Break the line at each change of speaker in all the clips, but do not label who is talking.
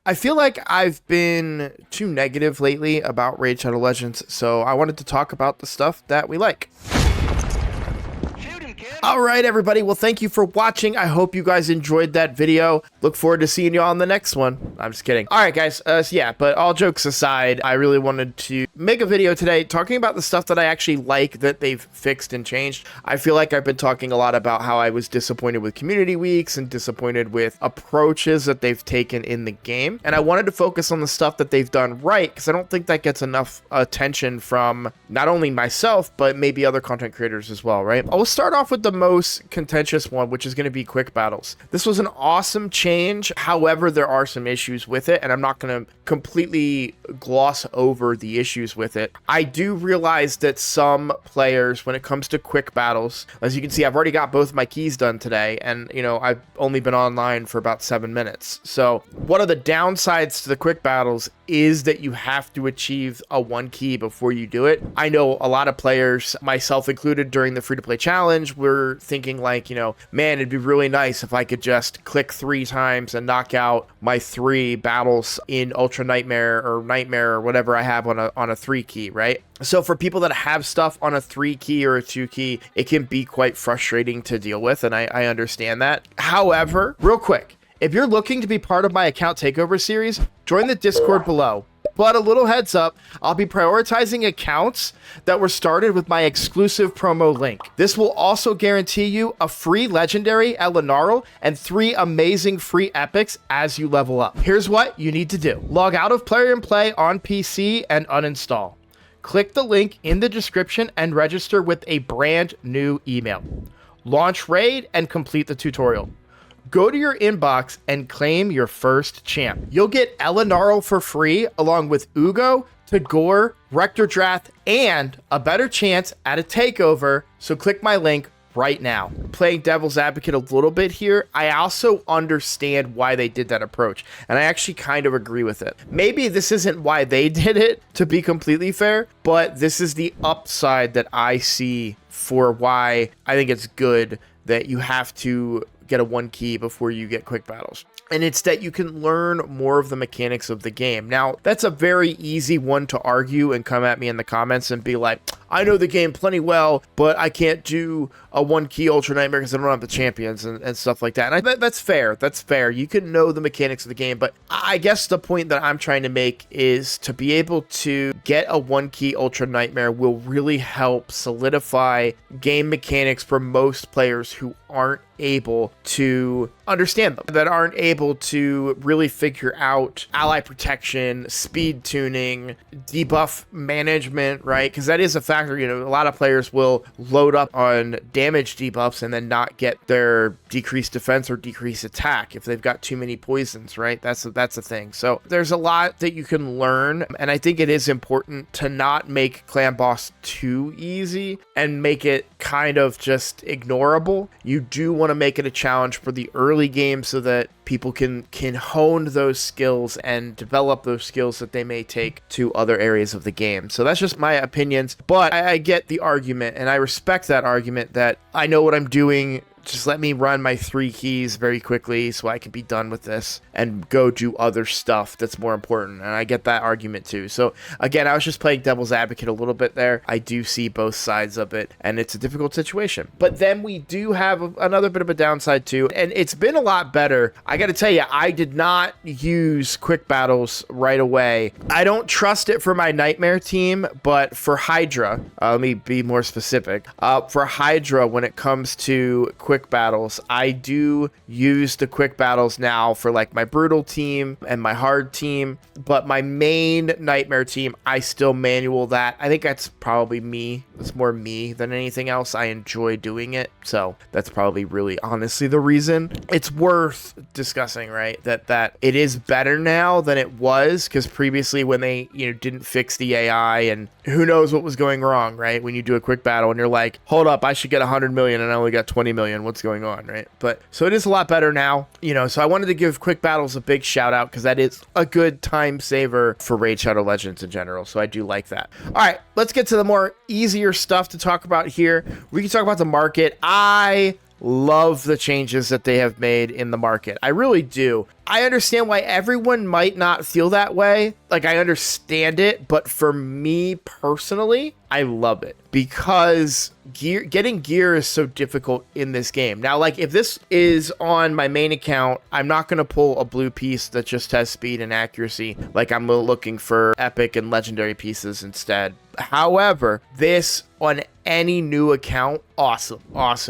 I feel like I've been too negative lately about Raid Shadow Legends, so I wanted to talk about the stuff that we like. All right, everybody. Well, thank you for watching. I hope you guys enjoyed that video. Look forward to seeing you all on the next one. I'm just kidding. All right, guys. But all jokes aside, I really wanted to make a video today talking about the stuff that I actually like that they've fixed and changed. I feel like I've been talking a lot about how I was disappointed with community weeks and disappointed with approaches that they've taken in the game. And I wanted to focus on the stuff that they've done right, because I don't think that gets enough attention from not only myself, but maybe other content creators as well, right? I'll start off with the most contentious one, which is going to be quick battles. This was an awesome change. However, there are some issues with it, and I'm not going to completely gloss over the issues with it. I do realize that some players, when it comes to quick battles, as you can see, I've already got both my keys done today, and I've only been online for about 7 minutes. So one of the downsides to the quick battles is that you have to achieve a 1 key before you do it. I know a lot of players, myself included, during the free-to-play challenge, were thinking like, man, it'd be really nice if I could just click 3 times and knock out my 3 battles in Ultra Nightmare or Nightmare or whatever I have on a 3 key, right? So for people that have stuff on a 3 key or a 2 key, it can be quite frustrating to deal with, and I understand that. However, real quick, if you're looking to be part of my account takeover series, join the Discord below. But a little heads up, I'll be prioritizing accounts that were started with my exclusive promo link. This will also guarantee you a free legendary Elenaril and 3 amazing free epics as you level up. Here's what you need to do. Log out of Plarium Play on PC and uninstall. Click the link in the description and register with a brand new email. Launch Raid and complete the tutorial. Go to your inbox and claim your first champ. You'll get Elenaril for free, along with Uugo, Tagoar, Rector Drath, and a better chance at a takeover, so click my link right now. Playing devil's advocate a little bit here, I also understand why they did that approach, and I actually kind of agree with it. Maybe this isn't why they did it, to be completely fair, but this is the upside that I see for why I think it's good that you have to get a 1 key before you get quick battles. And it's that you can learn more of the mechanics of the game. Now, that's a very easy one to argue and come at me in the comments and be like, I know the game plenty well, but I can't do a 1 key Ultra Nightmare because I don't have the champions and stuff like that. And that's fair. That's fair. You can know the mechanics of the game, but I guess the point that I'm trying to make is to be able to get a 1 key Ultra Nightmare will really help solidify game mechanics for most players who aren't able to understand them, that aren't able to really figure out ally protection, speed tuning, debuff management, right? Because that is a factor. A lot of players will load up on damage debuffs and then not get their decreased defense or decreased attack if they've got too many poisons, right? That's a thing. So there's a lot that you can learn, and I think it is important to not make clan boss too easy and make it kind of just ignorable. You do want to make it a challenge for the early game so that people can hone those skills and develop those skills that they may take to other areas of the game. So that's just my opinions, but I get the argument, and I respect that argument that I know what I'm doing. Just let me run my 3 keys very quickly so I can be done with this and go do other stuff that's more important. And I get that argument too. So again, I was just playing devil's advocate a little bit there. I do see both sides of it, and it's a difficult situation. But then we do have another bit of a downside too, and it's been a lot better. I got to tell you, I did not use quick battles right away. I don't trust it for my Nightmare team, but for Hydra, let me be more specific. For Hydra, when it comes to quick battles, I do use the quick battles now for like my brutal team and my hard team, but my main Nightmare team, I still manual that. I think that's probably me. It's more me than anything else. I enjoy doing it, so that's probably really honestly the reason. It's worth discussing, right, that it is better now than it was, because previously when they didn't fix the AI, and who knows what was going wrong, right? When you do a quick battle and you're like, hold up, I should get 100 million and I only got 20 million. What's going on, right? But so it is a lot better now, so I wanted to give quick battles a big shout out because that is a good time saver for Raid Shadow Legends in general. So I do like that. All right, let's get to the more easier stuff to talk about here. We can talk about the market. I love the changes that they have made in the market. I really do. I understand why everyone might not feel that way. Like, I understand it, but for me personally, I love it because getting gear is so difficult in this game. Now, like, if this is on my main account, I'm not going to pull a blue piece that just has speed and accuracy. Like, I'm looking for epic and legendary pieces instead. However, this on any new account, awesome.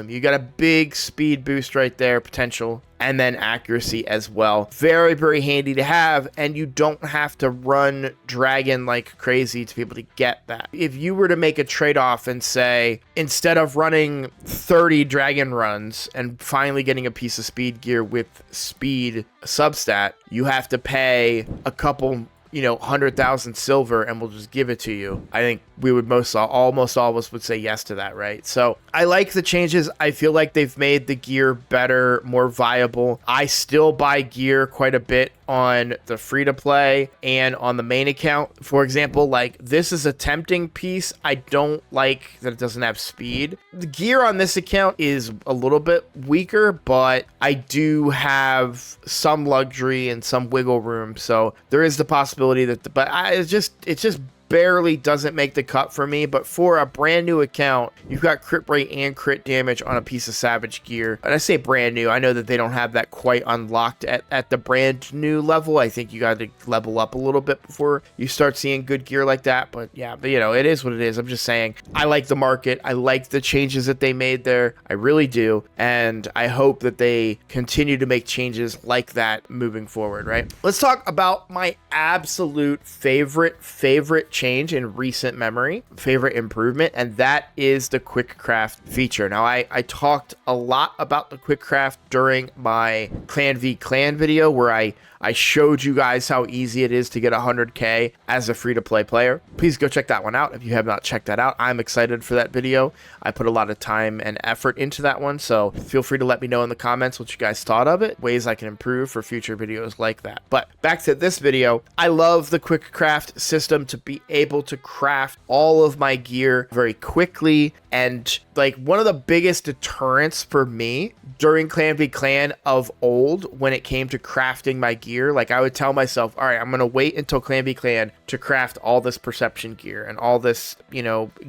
You got a big speed boost right there, potential, and then accuracy as well. Very, very handy to have, and you don't have to run dragon like crazy to be able to get that. If you were to make a trade-off and say, instead of running 30 dragon runs and finally getting a piece of speed gear with speed substat, you have to pay a couple 100,000 silver and we'll just give it to you. I think we would almost all of us would say yes to that, right? So I like the changes. I feel like they've made the gear better, more viable. I still buy gear quite a bit on the free-to-play and on the main account. For example, like, this is a tempting piece. I don't like that it doesn't have speed. The gear on this account is a little bit weaker, but I do have some luxury and some wiggle room, so there is the possibility that it just barely doesn't make the cut for me. But for a brand new account, you've got crit rate and crit damage on a piece of Savage gear. And I say brand new, I know that they don't have that quite unlocked at the brand new level. I think you got to level up a little bit before you start seeing good gear like that. But yeah, it is what it is. I'm just saying, I like the market. I like the changes that they made there. I really do. And I hope that they continue to make changes like that moving forward, right? Let's talk about my absolute favorite change in recent memory, favorite improvement, and that is the quick craft feature. Now, I talked a lot about the quick craft during my clan v clan video where I showed you guys how easy it is to get 100k as a free-to-play player. Please go check that one out if you have not checked that out. I'm excited for that video. I put a lot of time and effort into that one, so feel free to let me know in the comments what you guys thought of it, ways I can improve for future videos like that. But back to this video, I love the quick craft system to be able to craft all of my gear very quickly. And like, one of the biggest deterrents for me during clan v clan of old when it came to crafting my gear, like, I would tell myself, all right, I'm gonna wait until clan v clan to craft all this perception gear and all this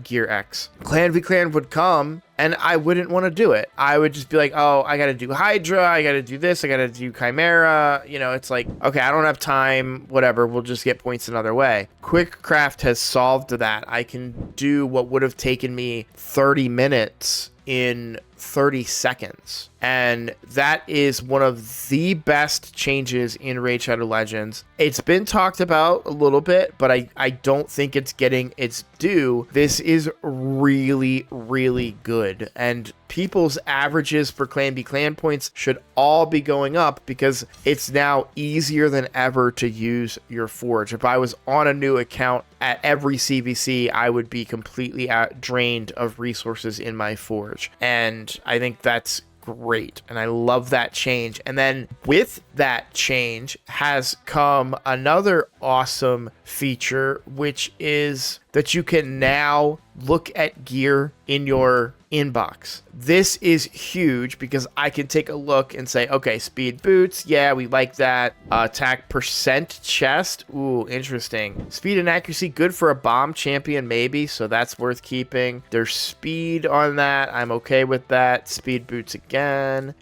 gear X. Clan v clan would come and I wouldn't want to do it. I would just be like, oh, I gotta do Hydra, I gotta do this, I gotta do Chimera. It's like, okay, I don't have time, whatever, we'll just get points another way. Quick craft has solved that. I can do what would have taken me 30 minutes in 30 seconds. And that is one of the best changes in Raid Shadow Legends. It's been talked about a little bit, but I don't think it's getting its due. This is really, really good. And people's averages for Clan v Clan points should all be going up because it's now easier than ever to use your Forge. If I was on a new account at every CVC, I would be completely drained of resources in my Forge. And I think that's great, and I love that change. And then with that change has come another awesome feature, which is that you can now look at gear in your inbox. This is huge because I can take a look and say, okay, speed boots, yeah, we like that. Attack percent chest, ooh, interesting. Speed and accuracy, good for a bomb champion maybe, so that's worth keeping. There's speed on that, I'm okay with that. Speed boots again.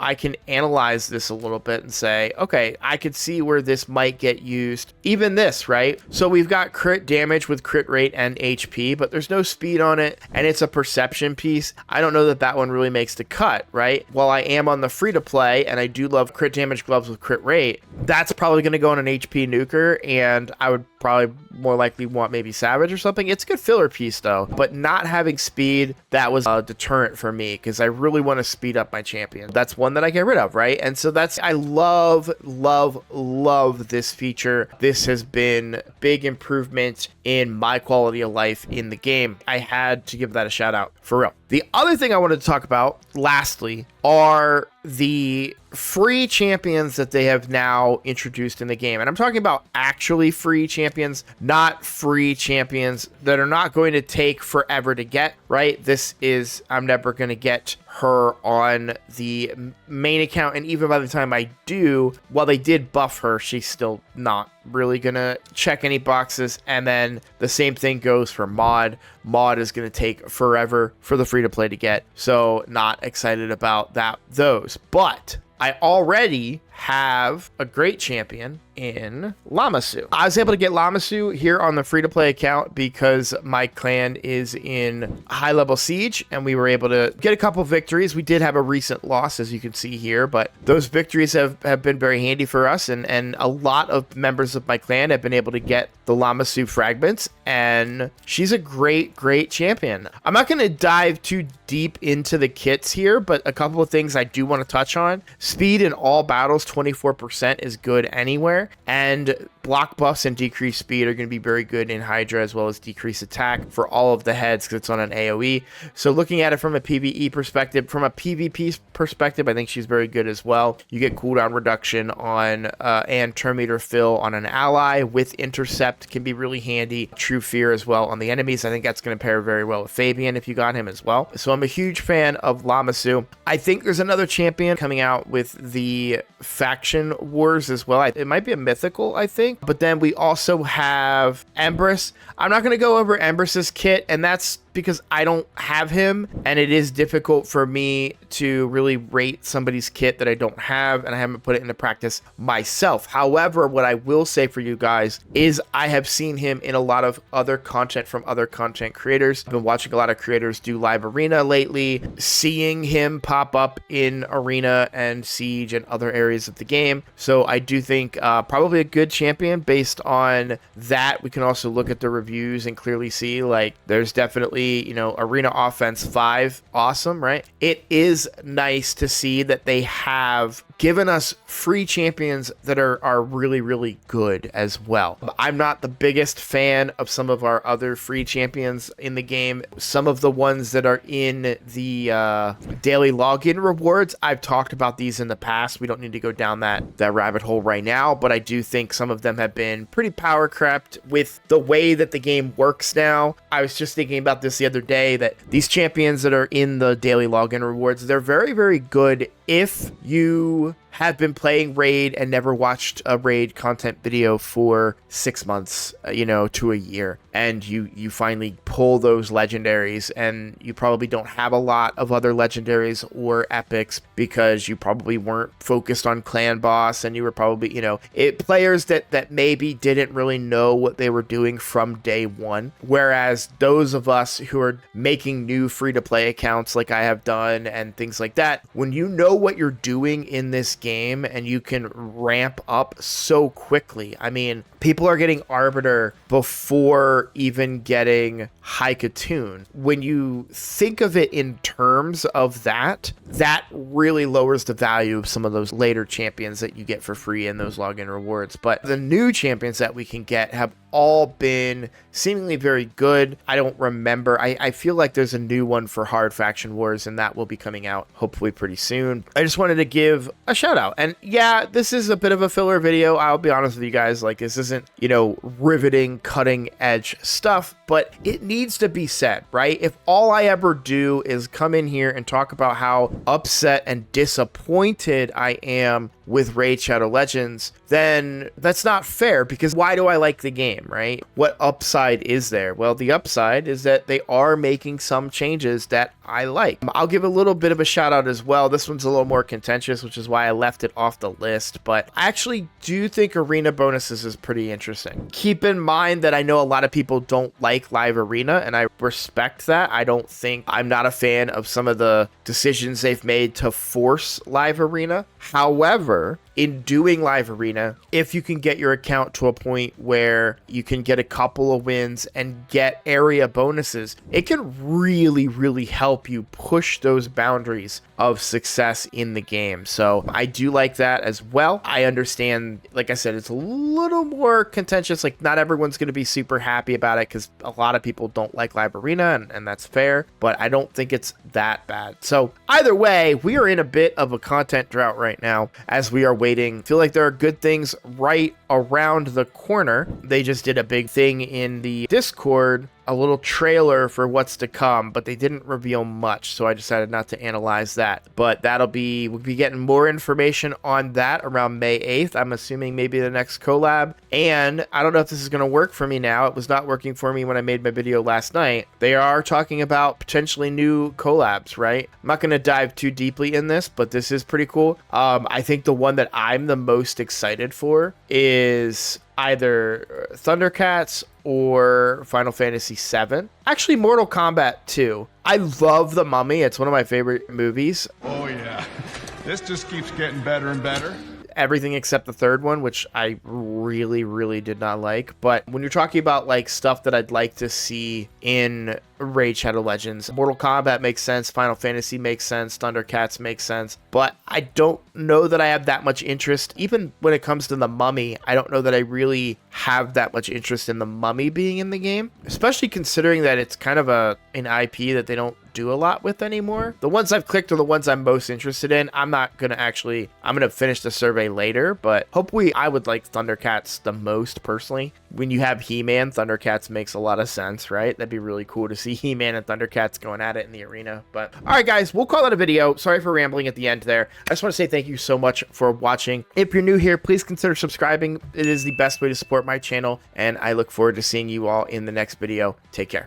I can analyze this a little bit and say, okay, I could see where this might get used. Even this, right? So we've got crit damage with crit rate and HP, but there's no speed on it, and it's a perception piece. I don't know that one really makes the cut, right? While I am on the free-to-play, and I do love crit damage gloves with crit rate, that's probably going to go on an HP nuker, and I would probably more likely want maybe Savage or something. It's a good filler piece though, but not having speed, that was a deterrent for me because I really want to speed up my champion. That's one that I get rid of, right? And so I love this feature. This has been big improvement in my quality of life in the game. I had to give that a shout out for real. The other thing I wanted to talk about, lastly, are the free champions that they have now introduced in the game. And I'm talking about actually free champions, not free champions that are not going to take forever to get, right? This is, I'm never going to get her on the main account. And even by the time I do, while they did buff her, she's still not really going to check any boxes. And then the same thing goes for Mod. Mod is going to take forever for the free to play to get. So not excited about those. But I already have a great champion in Lamasu. I was able to get Lamasu here on the free-to-play account because my clan is in high-level siege, and we were able to get a couple victories. We did have a recent loss, as you can see here, but those victories have been very handy for us, and a lot of members of my clan have been able to get the Lamasu fragments, and she's a great champion. I'm not going to dive too deep into the kits here, but a couple of things I do want to touch on. Speed in all battles, 24% is good anywhere, and block buffs and decreased speed are going to be very good in Hydra, as well as decreased attack for all of the heads because it's on an AoE. So looking at it from a PvE perspective, from a PvP perspective, I think she's very good as well. You get cooldown reduction on and turn meter fill on an ally with intercept can be really handy. True fear as well on the enemies. I think that's going to pair very well with Fabian if you got him as well. So I'm a huge fan of Lamasu. I think there's another champion coming out with the faction wars as well. It might be a mythical, I think. But then we also have Empress. I'm not going to go over Empress's kit, and that's because I don't have him, and it is difficult for me to really rate somebody's kit that I don't have, and I haven't put it into practice myself. However, what I will say for you guys is I have seen him in a lot of other content from other content creators. I've been watching a lot of creators do live arena lately, seeing him pop up in arena and siege and other areas of the game. So I do think probably a good champion based on that. We can also look at the reviews and clearly see like there's definitely, you know, arena offense 5, awesome, right? It is nice to see that they have given us free champions that are really good as well. I'm not the biggest fan of some of our other free champions in the game. Some of the ones that are in the daily login rewards, I've talked about these in the past. We don't need to go down that rabbit hole right now, but I do think some of them have been pretty power crept with the way that the game works now. I was just thinking about this the other day, that these champions that are in the daily login rewards, they're very good if you have been playing Raid and never watched a Raid content video for 6 months, you know, to a year, and you finally pull those legendaries, and you probably don't have a lot of other legendaries or epics because you probably weren't focused on clan boss, and you were probably, you know, players that maybe didn't really know what they were doing from day one. Whereas those of us who are making new free-to-play accounts like I have done and things like that, when you know what you're doing in this game and you can ramp up so quickly. I mean, people are getting Arbiter before even getting High Katoon. When you think of it in terms of that really lowers the value of some of those later champions that you get for free in those login rewards. But the new champions that we can get have all been seemingly very good. I don't remember. I feel like there's a new one for Hard Faction Wars, and that will be coming out hopefully pretty soon. I just wanted to give a shout out. And yeah, this is a bit of a filler video. I'll be honest with you guys. Like, this isn't, you know, riveting, cutting edge stuff, but it needs to be said, right? If all I ever do is come in here and talk about how upset and disappointed I am with Raid Shadow Legends, then that's not fair, because why do I like the game, right? What upside is there? Well, the upside is that they are making some changes that I like. I'll give a little bit of a shout out as well. This one's a little more contentious, which is why I left it off the list, but I actually do think arena bonuses is pretty interesting. Keep in mind that I know a lot of people don't like live arena, and I respect that. I'm not a fan of some of the decisions they've made to force live arena. However, in doing live arena, if you can get your account to a point where you can get a couple of wins and get area bonuses, it can really help you push those boundaries of success in the game. So I do like that as well. I understand, like I said, it's a little more contentious. Like, not everyone's going to be super happy about it because a lot of people don't like live arena, and that's fair, but I don't think it's that bad. So either way, we are in a bit of a content drought right now as we are waiting. I feel like there are good things right around the corner. They just did a big thing in the Discord, a little trailer for what's to come, but they didn't reveal much, so I decided not to analyze that. But we'll be getting more information on that around May 8th. I'm assuming maybe the next collab. And I don't know if this is going to work for me now. It was not working for me when I made my video last night. They are talking about potentially new collabs, right? I'm not going to dive too deeply in this, but this is pretty cool. I think the one that I'm the most excited for is either Thundercats or Final Fantasy VII. Actually, Mortal Kombat 2. I love The Mummy. It's one of my favorite movies.
Oh yeah, this just keeps getting better and better.
Everything except the third one, which I really did not like. But when you're talking about like stuff that I'd like to see in Raid Shadow Legends, Mortal Kombat makes sense, Final Fantasy makes sense, Thundercats makes sense, but I don't know that I have that much interest. Even when it comes to The Mummy, I don't know that I really have that much interest in The Mummy being in the game, especially considering that it's kind of an IP that they don't do a lot with anymore. The ones I've clicked are the ones I'm most interested in. I'm going to finish the survey later, but hopefully I would like Thundercats the most personally. When you have He-Man, Thundercats makes a lot of sense, right? That'd be really cool to see He-Man and Thundercats going at it in the arena. But all right, guys, we'll call it a video. Sorry for rambling at the end there. I just want to say thank you so much for watching. If you're new here, please consider subscribing. It is the best way to support my channel, and I look forward to seeing you all in the next video. Take care.